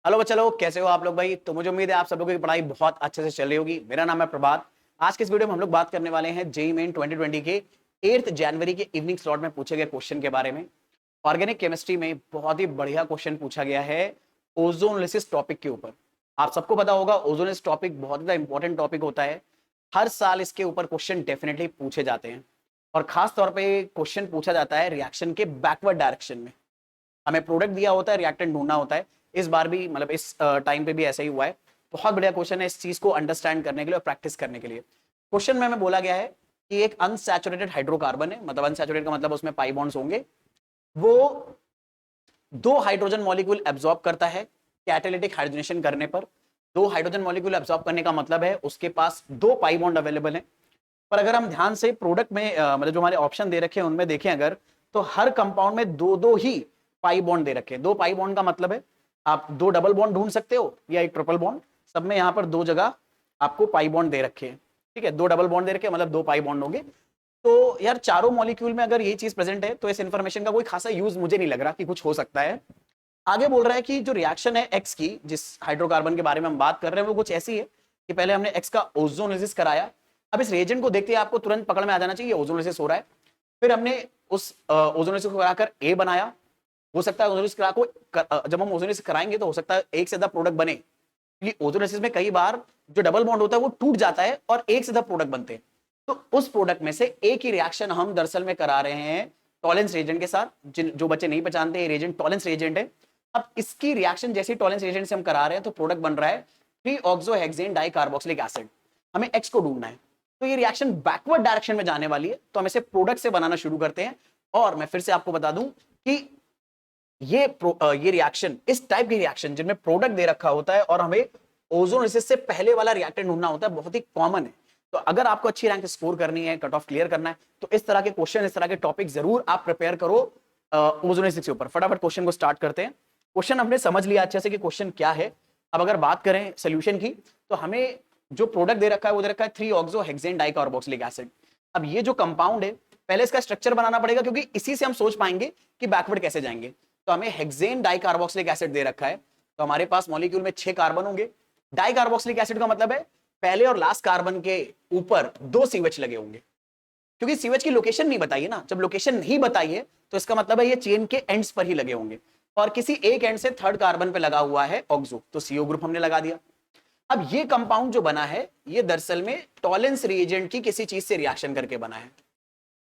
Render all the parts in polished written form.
Hello बच्चा लोग, कैसे हो आप लोग भाई। तो मुझे उम्मीद है आप सब लोगों की पढ़ाई बहुत अच्छे से चल रही होगी। मेरा नाम है प्रभात। आज के इस वीडियो में हम लोग बात करने वाले हैं जेईई मेन 2020 के 8 जनवरी के इवनिंग स्लॉट में पूछे गए क्वेश्चन के बारे में। ऑर्गेनिक केमिस्ट्री में बहुत ही बढ़िया क्वेश्चन पूछा गया है ओजोनोलिसिस टॉपिक के ऊपर। आप सबको पता होगा ओजोनोलिसिस टॉपिक बहुत ज़्यादा इंपॉर्टेंट टॉपिक होता है। हर साल इसके ऊपर क्वेश्चन डेफिनेटली पूछे जाते हैं और खास तौर पे क्वेश्चन पूछा जाता है रिएक्शन के बैकवर्ड डायरेक्शन में। हमें प्रोडक्ट दिया होता है, रिएक्टेंट ढूंढना होता है। इस बार भी मतलब इस टाइम पे भी ऐसा ही हुआ है। बहुत बढ़िया क्वेश्चन है इस चीज को अंडरस्टैंड करने के लिए और प्रैक्टिस करने के लिए। क्वेश्चन में हमें बोला गया है कि एक अनसैचुरेटेड हाइड्रोकार्बन है, मतलब अनसैचुरेटेड का मतलब उसमें पाई बॉन्ड्स होंगे। वो 2 हाइड्रोजन मॉलिक्यूल एब्जॉर्ब करता है कैटालिटिक हाइड्रोजनेशन करने पर। 2 हाइड्रोजन मॉलिक्यूल एब्जॉर्ब करने का मतलब है उसके पास 2 पाई बॉन्ड अवेलेबल है। पर अगर हम ध्यान से प्रोडक्ट में मतलब जो हमारे ऑप्शन दे रखे हैं उनमें देखें अगर, तो हर कंपाउंड में दो दो ही पाई बॉन्ड दे रखे हैं। 2 पाई बॉन्ड का मतलब है आप 2 डबल बॉन्ड ढूंढ सकते हो या एक ट्रिपल बॉन्ड। सब में यहाँ पर 2 जगह आपको पाई बॉन्ड दे रखे हैं। ठीक है, 2 डबल बॉन्ड दे रखे मतलब 2 पाई बॉन्ड होंगे। तो यार चारों मॉलिक्यूल में अगर ये चीज प्रेजेंट है तो इस इंफॉर्मेशन का कोई खासा यूज मुझे नहीं लग रहा कि कुछ हो सकता है। आगे बोल रहा है कि जो रिएक्शन है एक्स की, जिस हाइड्रोकार्बन के बारे में हम बात कर रहे हैं वो कुछ ऐसी है कि पहले हमने एक्स का ओजोनोलिसिस कराया। अब इस रिएजेंट को देखते ही आपको तुरंत पकड़ में आ जाना चाहिए ओजोनोलिसिस हो रहा है। फिर हमने उस ओजोनोलिसिस को कराकर ए बनाया। हो सकता है ओजोनोलिसिस करा को जब हम ओजोनोलिसिस कराएंगे तो हो सकता है एक से ज्यादा प्रोडक्ट बने, क्योंकि ओजोनोलिसिस में कई बार जो डबल बॉन्ड होता है वो टूट जाता है और एक से ज्यादा प्रोडक्ट बनते हैं। तो उस प्रोडक्ट में से एक ही रिएक्शन हम दरअसल में करा रहे हैं टॉलेंस रिएजेंट के साथ। जो बच्चे नहीं पहचानते ये रिएजेंट टॉलेंस रिएजेंट है। अब इसकी रिएक्शन जैसे टॉलेंस रिएजेंट से हम करा रहे हैं तो प्रोडक्ट बन रहा है 3-ऑक्सोहेक्सेन डाइकार्बोक्सिलिक एसिड। हमें एक्स को ढूंढना है। तो ये रिएक्शन बैकवर्ड डायरेक्शन में जाने वाली है, तो हम इसे प्रोडक्ट से बनाना शुरू करते हैं। और मैं फिर से आपको बता दूं कि ये रिएक्शन, इस टाइप की रिएक्शन जिनमें प्रोडक्ट दे रखा होता है और हमें ओजोनोलिसिस से पहले वाला रिएक्टेंट ढूंढना होता है, बहुत ही कॉमन है। तो अगर आपको अच्छी रैंक स्कोर करनी है, कट ऑफ क्लियर करना है, तो इस तरह के क्वेश्चन, इस तरह के टॉपिक जरूर आप प्रिपेयर करो ओजोनोलिसिस के ऊपर। फटाफट क्वेश्चन को स्टार्ट करते हैं। क्वेश्चन हमने समझ लिया अच्छे से कि क्वेश्चन क्या है। अब अगर बात करें सोल्यूशन की, तो हमें जो प्रोडक्ट दे रखा है वो दे रखा है 3-ऑक्सोहेक्सेन डाइकार्बोक्सिलिक एसिड। अब ये जो कंपाउंड है पहले इसका स्ट्रक्चर बनाना पड़ेगा, क्योंकि इसी से हम सोच पाएंगे कि बैकवर्ड कैसे जाएंगे। तो हमें हेक्सेन डाइकार्बोक्सिलिक एसिड दे रखा है, तो हमारे पास मॉलिक्यूल में 6 कार्बन होंगे। डाइकार्बोक्सिलिक एसिड का मतलब है पहले और लास्ट कार्बन के ऊपर 2 सीवेच लगे होंगे, क्योंकि सीवेच की लोकेशन नहीं बताई है ना। जब लोकेशन नहीं बताई है तो इसका मतलब है ये चेन के एंड्स पर ही लगे होंगे और किसी एक एंड से थर्ड कार्बन पे लगा हुआ है ऑक्सो, तो सीओ ग्रुप हमने लगा दिया। अब ये कंपाउंड जो बना है ये दरअसल में टॉलेंस रिएजेंट की किसी चीज से रिएक्शन करके बना है।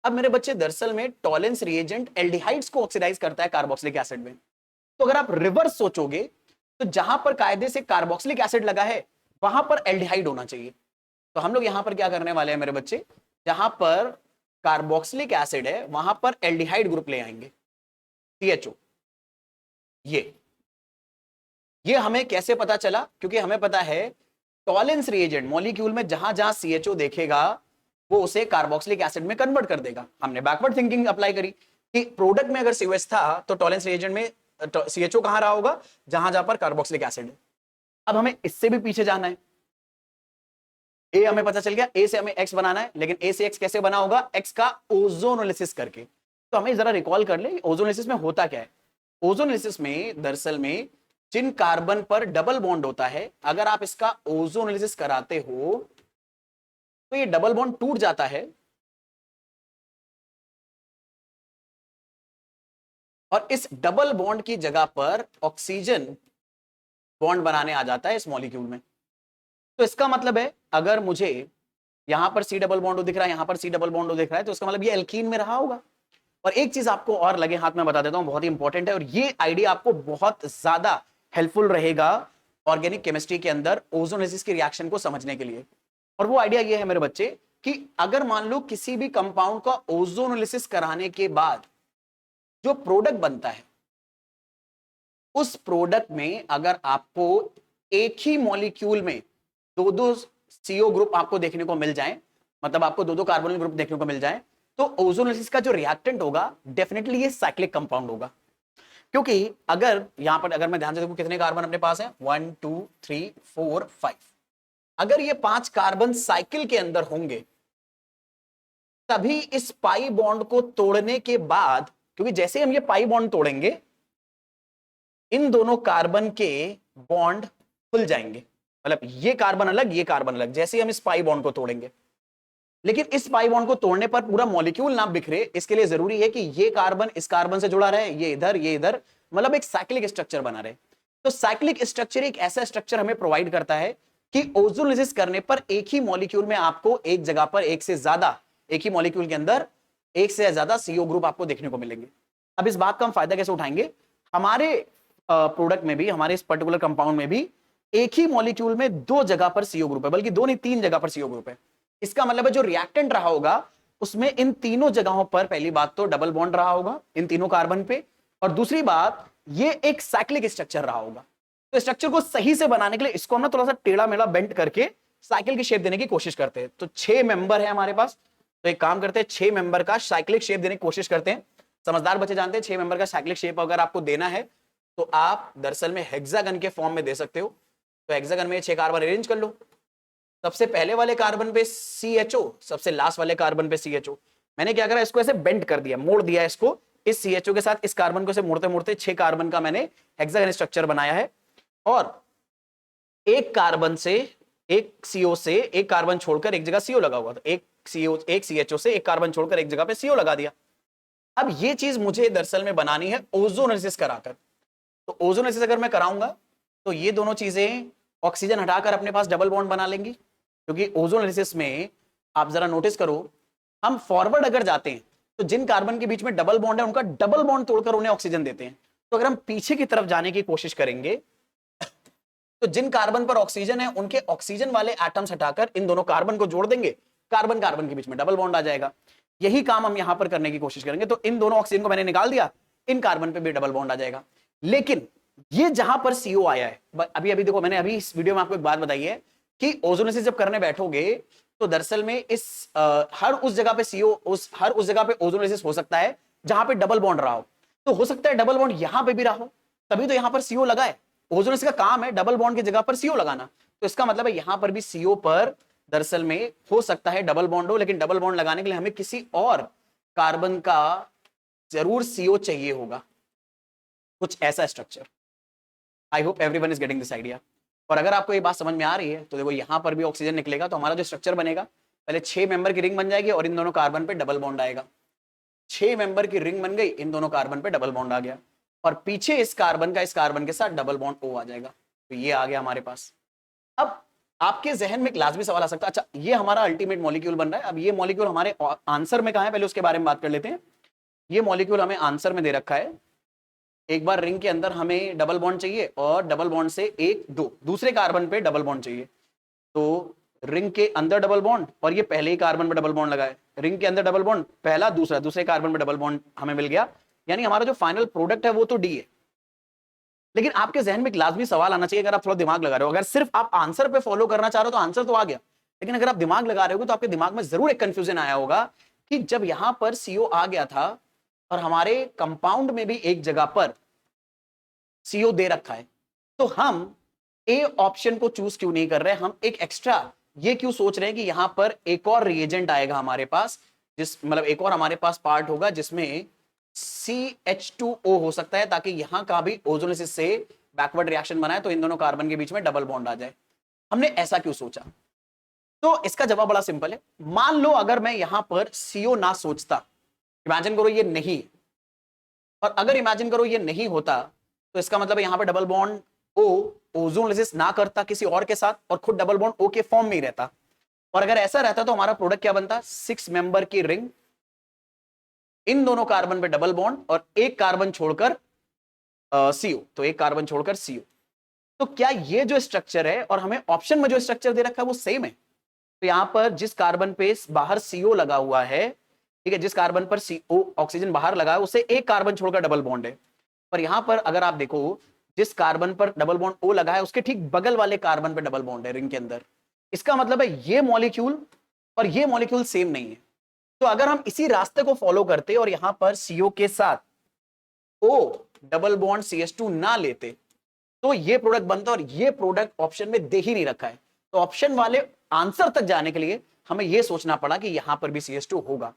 अब मेरे बच्चे दरअसल में टॉलेंस रिएजेंट एल्डिहाइड्स को ऑक्सीडाइज करता है कार्बोक्सिलिक एसिड में। तो अगर आप रिवर्स सोचोगे तो जहां पर कायदे से कार्बोक्सिलिक एसिड लगा है वहां पर एल्डिहाइड होना चाहिए। तो हम लोग यहां पर क्या करने वाले हैं मेरे बच्चे, जहां पर कार्बोक्सिलिक एसिड है वहां पर एल्डिहाइड ग्रुप ले आएंगे, सीएचओ। ये हमें कैसे पता चला? क्योंकि हमें पता है टॉलेंस रिएजेंट मॉलिक्यूल में जहां जहां सीएचओ देखेगा वो उसे कार्बोक्सिलिक एसिड में कन्वर्ट कर देगा। हमने बैकवर्ड थिंकिंग अप्लाई करी कि प्रोडक्ट में अगर सीओएच था तो टॉलेंस रिएजेंट में सीएचओ कहां रहा होगा, जहां जहां पर कार्बोक्सिलिक एसिड है। अब हमें इससे भी पीछे जाना है। ए हमें पता चल गया, ए से हमें एक्स बनाना है, लेकिन ए से एक्स कैसे बना होगा? एक्स का ओजोनोलिसिस करके। तो हमें जरा रिकॉल कर ले ओजोनोलिसिस में होता क्या है। ओजोनोलिसिस में दरअसल में जिन कार्बन पर डबल बॉन्ड होता है, अगर आप इसका ओजोनोलिसिस कराते हो तो ये डबल बॉन्ड टूट जाता है और इस डबल बॉन्ड की जगह पर ऑक्सीजन बॉन्ड बनाने आ जाता है इस मॉलिक्यूल में। तो इसका मतलब है अगर मुझे यहां पर सी डबल बॉन्ड दिख रहा है, यहां पर सी डबल बॉन्ड दिख रहा है, तो इसका मतलब ये एल्कीन में रहा होगा। और एक चीज आपको और लगे हाथ में बता देता हूं, बहुत ही इंपॉर्टेंट है और ये आइडिया आपको बहुत ज्यादा हेल्पफुल रहेगा ऑर्गेनिक केमिस्ट्री के अंदर ओजोनोलिसिस की रिएक्शन को समझने के लिए। और वो आइडिया ये है मेरे बच्चे कि अगर मान लो किसी भी कंपाउंड का ओजोनोलिसिस कराने के बाद जो प्रोडक्ट बनता है, उस प्रोडक्ट में अगर आपको एक ही मॉलिक्यूल में दो दो सीओ ग्रुप आपको देखने को मिल जाए, मतलब आपको दो दो कार्बोनिल ग्रुप देखने को मिल जाए, तो ओजोनोलिसिस का जो रिएक्टेंट होगा डेफिनेटली ये साइक्लिक कंपाउंड होगा। क्योंकि अगर यहां पर अगर मैं ध्यान से देखूं कितने कार्बन अपने पास है, 1 2 3 4 5, अगर ये 5 कार्बन साइकिल के अंदर होंगे तभी इस पाई बॉन्ड को तोड़ने के बाद, क्योंकि जैसे हम ये पाई बॉन्ड तोड़ेंगे इन दोनों कार्बन के बॉन्ड खुल जाएंगे, मतलब ये कार्बन अलग, ये कार्बन अलग, जैसे ही हम इस पाई बॉन्ड को तोड़ेंगे। लेकिन इस पाई बॉन्ड को तोड़ने पर पूरा मॉलिक्यूल ना बिखरे, इसके लिए जरूरी है कि ये कार्बन इस कार्बन से जुड़ा रहे, ये इधर, मतलब एक साइक्लिक स्ट्रक्चर बना रहे। तो साइक्लिक स्ट्रक्चर एक ऐसा स्ट्रक्चर हमें प्रोवाइड करता है कि ओजोलिसिस करने पर एक ही मॉलिक्यूल में आपको एक जगह पर एक से ज्यादा, एक ही मॉलिक्यूल के अंदर एक से ज्यादा सीओ ग्रुप आपको देखने को मिलेंगे। अब इस बात का हम फायदा कैसे उठाएंगे? हमारे प्रोडक्ट में भी, हमारे इस पर्टिकुलर कंपाउंड में भी एक ही मॉलिक्यूल में दो जगह पर सीओ ग्रुप है, बल्कि दो नहीं तीन जगह पर सीओ ग्रुप है। इसका मतलब है जो रिएक्टेंट रहा होगा उसमें इन तीनों जगहों पर पहली बात तो डबल बॉन्ड रहा होगा इन तीनों कार्बन पे, और दूसरी बात ये एक साइक्लिक स्ट्रक्चर रहा होगा। तो स्ट्रक्चर को सही से बनाने के लिए इसको हम ना थोड़ा सा टेढ़ा मेढ़ा बेंट करके साइकिल की शेप देने की कोशिश करते हैं। तो 6 मेंबर है हमारे पास, तो एक काम करते हैं 6 मेंबर का साइक्लिक शेप देने की कोशिश करते हैं। समझदार बच्चे जानते हैं 6 मेंबर का साइक्लिक शेप अगर आपको देना है तो आप दरअसल में हेक्सागन के फॉर्म में दे सकते हो। तो हेक्सागन में 6 कार्बन अरेंज कर लो। सबसे पहले वाले कार्बन पे CHO, सबसे लास्ट वाले कार्बन पे CHO। मैंने क्या करा, इसको ऐसे बेंड कर दिया, मोड़ दिया इसको, इस CHO के साथ इस कार्बन को ऐसे मोड़ते मोड़ते 6 कार्बन का मैंने हेक्सागन स्ट्रक्चर बनाया है। और एक कार्बन से, एक CO से एक कार्बन छोड़कर एक जगह CO लगा हुआ, तो एक CHO से एक कार्बन छोड़कर एक जगह पे CO लगा दिया। अब ये चीज मुझे दरअसल में बनानी है ओजोनोलिसिस कराकर। तो ओजोनोलिसिस अगर मैं कराऊंगा तो ये दोनों चीजें ऑक्सीजन हटाकर अपने पास डबल बॉन्ड बना लेंगी, क्योंकि ओजोनोलिसिस में आप जरा नोटिस करो, हम फॉरवर्ड अगर जाते हैं तो जिन कार्बन के बीच में डबल बॉन्ड है उनका डबल बॉन्ड तोड़कर उन्हें ऑक्सीजन देते हैं। तो अगर हम पीछे की तरफ जाने की कोशिश करेंगे तो जिन कार्बन पर ऑक्सीजन है उनके ऑक्सीजन वाले एटम्स हटाकर इन दोनों कार्बन को जोड़ देंगे, कार्बन कार्बन के बीच में डबल बॉन्ड आ जाएगा। यही काम हम यहां पर करने की कोशिश करेंगे। तो इन दोनों ऑक्सीजन को मैंने निकाल दिया, इन कार्बन पे भी डबल बॉन्ड आ जाएगा। लेकिन ये जहां पर CO आया है, अभी अभी देखो, मैंने अभी इस वीडियो में आपको एक बात बताई है कि ओजोनोलिसिस जब करने बैठोगे तो दरअसल में इस हर उस जगह पे CO, हर उस जगह पे ओजोनोलिसिस हो सकता है जहां पे डबल बॉन्ड रहा हो। तो हो सकता है डबल बॉन्ड यहां पे भी रहा हो, तभी तो यहां पर CO लगा है। ओजोनोलिसिस का काम है डबल बॉन्ड की जगह पर CO लगाना। तो इसका मतलब है यहां पर भी CO पर दरअसल में हो सकता है डबल बॉन्ड हो, लेकिन डबल बॉन्ड लगाने के लिए हमें किसी और कार्बन का जरूर CO चाहिए होगा, कुछ ऐसा structure. I hope everyone is getting this idea. और अगर आपको ये बात समझ में आ रही है तो देखो यहां पर भी ऑक्सीजन निकलेगा, तो हमारा जो स्ट्रक्चर बनेगा, पहले 6 मेंबर की रिंग बन जाएगी और इन दोनों कार्बन पे डबल बॉन्ड आएगा। 6 मेंबर की रिंग बन गई, इन दोनों कार्बन पे डबल बॉन्ड आ गया, और पीछे इस कार्बन का इस कार्बन के साथ डबल बॉन्ड O आ जाएगा। तो ये आ गया हमारे पास। अब आपके जहन में एक लाजमी सवाल आ सकता है, अच्छा ये हमारा अल्टीमेट मॉलिक्यूल बन रहा है, अब ये मॉलिक्यूल हमारे आंसर में कहां है, पहले उसके बारे में बात कर लेते हैं। ये मॉलिक्यूल हमें आंसर में दे रखा है। एक बार रिंग के अंदर हमें डबल बॉन्ड चाहिए और डबल बॉन्ड से एक दो दूसरे कार्बन पे डबल बॉन्ड चाहिए। तो रिंग के अंदर डबल बॉन्ड, और ये पहले ही कार्बन पे डबल बॉन्ड लगाए, रिंग के अंदर डबल बॉन्ड पहला, दूसरा, दूसरे कार्बन पे डबल बॉन्ड हमें मिल गया, यानी हमारा जो फाइनल प्रोडक्ट है वो तो D है। लेकिन आपके जहन में एक लाजमी सवाल आना चाहिए, अगर आप थोड़ा दिमाग लगा रहे हो, अगर सिर्फ आप आंसर पे फॉलो करना चाह रहे हो तो आंसर तो आ गया, लेकिन अगर आप दिमाग लगा रहे हो तो आपके दिमाग में जरूर एक कंफ्यूजन आया होगा कि जब यहां पर CO आ गया था और हमारे कंपाउंड में भी एक जगह पर CO दे रखा है, तो हम A ऑप्शन को चूज क्यों नहीं कर रहे, हम एक एक्स्ट्रा ये क्यों सोच रहे हैं कि यहां पर एक और रिएजेंट आएगा हमारे पास, जिस मतलब एक और हमारे पास पार्ट होगा जिसमें CH2O हो सकता है, ताकि यहां का भी ओजोनोलिसिस से बैकवर्ड रिएक्शन बनाए तो इन दोनों कार्बन के बीच में डबल बॉन्ड आ जाए। हमने ऐसा क्यों सोचा? तो इसका जवाब बड़ा सिंपल है। मान लो अगर मैं यहां पर CO ना सोचता, इमेजिन करो ये नहीं, और अगर इमेजिन करो ये नहीं होता तो इसका मतलब यहां पर डबल बॉन्ड O ओजोनोलिसिस ना करता किसी और के साथ और खुद डबल बॉन्ड O के फॉर्म में ही रहता। और अगर ऐसा रहता तो हमारा प्रोडक्ट क्या बनता, 6 मेंबर की रिंग, इन दोनों कार्बन पे डबल बॉन्ड और एक कार्बन छोड़कर CO, तो एक कार्बन छोड़कर CO। तो क्या ये जो स्ट्रक्चर है और हमें ऑप्शन में जो स्ट्रक्चर दे रखा है वो सेम है? तो यहां पर जिस कार्बन पे बाहर CO लगा हुआ है, ठीक है, जिस कार्बन पर CO ऑक्सीजन बाहर लगा है उसे एक कार्बन छोड़कर डबल बॉन्ड है। पर यहां पर अगर आप देखो जिस कार्बन पर डबल बॉन्ड O लगा है उसके ठीक बगल वाले कार्बन पर डबल बॉन्ड है रिंग के अंदर। इसका मतलब है ये मॉलिक्यूल और ये मॉलिक्यूल सेम नहीं है। तो अगर हम इसी रास्ते को फॉलो करते और यहां पर CO के साथ O डबल बॉन्ड CH2 ना लेते तो ये प्रोडक्ट बनता, और ये प्रोडक्ट ऑप्शन में दे ही नहीं रखा है। तो ऑप्शन वाले आंसर तक जाने के लिए हमें यह सोचना पड़ा कि यहां पर भी CH2 होगा।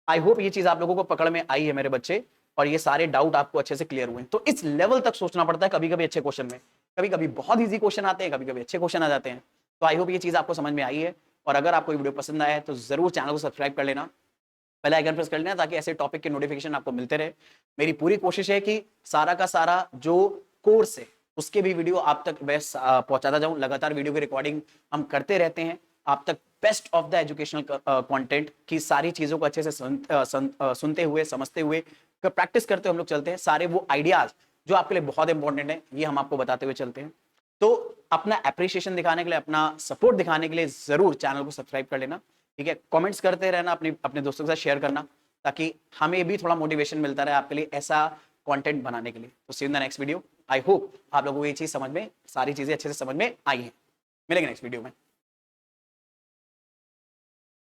आई होप ये चीज आप लोगों को पकड़ में आई है मेरे बच्चे, और ये सारे डाउट आपको अच्छे से क्लियर हुए। तो इस लेवल तक सोचना पड़ता है कभी कभी अच्छे क्वेश्चन में कभी कभी बहुत ईजी क्वेश्चन आते हैं, कभी कभी अच्छे क्वेश्चन आ जाते हैं। तो आई होप ये चीज़ आपको समझ में आई है, और अगर आपको वीडियो पसंद आया है तो जरूर चैनल को सब्सक्राइब कर लेना, बेल आइकन प्रेस कर लेना, ताकि ऐसे टॉपिक के नोटिफिकेशन आपको मिलते रहे। मेरी पूरी कोशिश है कि सारा का सारा जो कोर्स है उसके भी वीडियो आप तक बेस्ट पहुंचाता जाऊं। लगातार वीडियो की रिकॉर्डिंग हम करते रहते हैं आप तक best of the educational content की सारी चीजों को अच्छे से सुनते हुए, समझते हुए, प्रैक्टिस करते हुए हम लोग चलते हैं। सारे वो आइडियाज जो आपके लिए बहुत इंपॉर्टेंट है ये हम आपको बताते हुए चलते हैं। तो अपना अप्रिशिएशन दिखाने के लिए, अपना सपोर्ट दिखाने के लिए जरूर चैनल को सब्सक्राइब कर लेना, ठीक है। कमेंट्स करते रहना, अपने दोस्तों के साथ शेयर करना, ताकि हमें भी थोड़ा मोटिवेशन मिलता रहे आपके लिए ऐसा कंटेंट बनाने के लिए। तो see in the next video. I hope आप लोगों को ये चीज समझ में, सारी चीजें अच्छे से समझ में आई हैं। मिलेंगे नेक्स्ट वीडियो में।